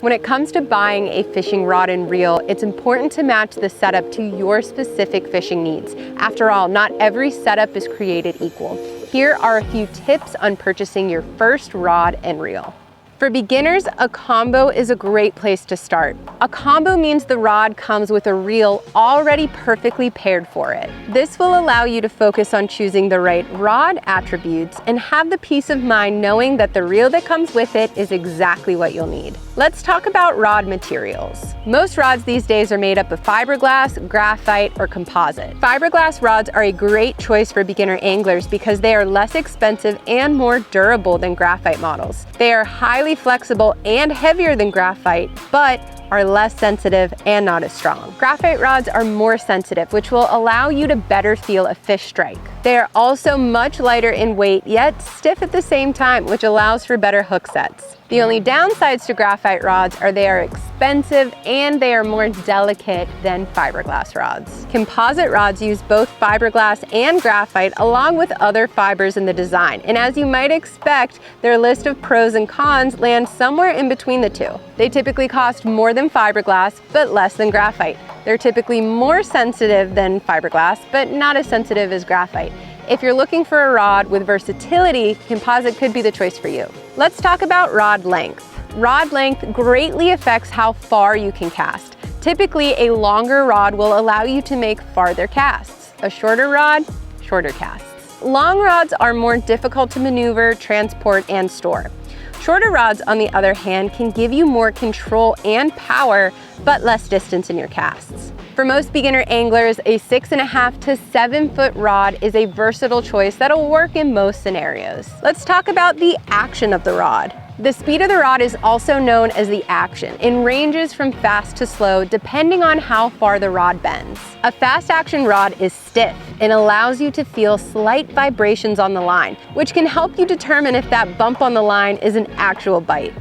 When it comes to buying a fishing rod and reel, it's important to match the setup to your specific fishing needs. After all, not every setup is created equal. Here are a few tips on purchasing your first rod and reel. For beginners, a combo is a great place to start. A combo means the rod comes with a reel already perfectly paired for it. This will allow you to focus on choosing the right rod attributes and have the peace of mind knowing that the reel that comes with it is exactly what you'll need. Let's talk about rod materials. Most rods these days are made up of fiberglass, graphite, or composite. Fiberglass rods are a great choice for beginner anglers because they are less expensive and more durable than graphite models. They are highly flexible and heavier than graphite, but are less sensitive and not as strong. Graphite rods are more sensitive, which will allow you to better feel a fish strike. They are also much lighter in weight, yet stiff at the same time, which allows for better hook sets. The only downsides to graphite rods are they are expensive and they are more delicate than fiberglass rods. Composite rods use both fiberglass and graphite along with other fibers in the design, and as you might expect, their list of pros and cons lands somewhere in between the two. They typically cost more than fiberglass, but less than graphite. They're typically more sensitive than fiberglass, but not as sensitive as graphite. If you're looking for a rod with versatility, composite could be the choice for you. Let's talk about rod length. Rod length greatly affects how far you can cast. Typically, a longer rod will allow you to make farther casts. A shorter rod, shorter casts. Long rods are more difficult to maneuver, transport, and store. Shorter rods, on the other hand, can give you more control and power, but less distance in your casts. For most beginner anglers, a 6.5 to 7 foot rod is a versatile choice that'll work in most scenarios. Let's talk about the action of the rod. The speed of the rod is also known as the action and ranges from fast to slow depending on how far the rod bends. A fast action rod is stiff and allows you to feel slight vibrations on the line, which can help you determine if that bump on the line is an actual bite.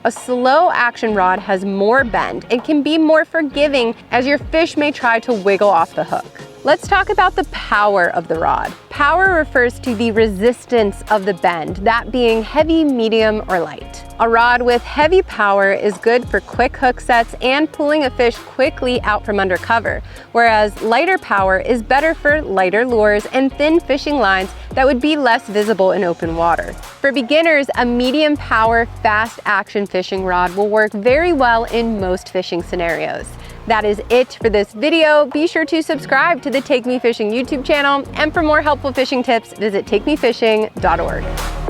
A slow action rod has more bend and can be more forgiving as your fish may try to wiggle off the hook. Let's talk about the power of the rod. Power refers to the resistance of the bend, that being heavy, medium, or light. A rod with heavy power is good for quick hook sets and pulling a fish quickly out from under cover, whereas lighter power is better for lighter lures and thin fishing lines that would be less visible in open water. For beginners, a medium power, fast action fishing rod will work very well in most fishing scenarios. That is it for this video. Be sure to subscribe to the Take Me Fishing YouTube channel, and for more helpful fishing tips, visit takemefishing.org.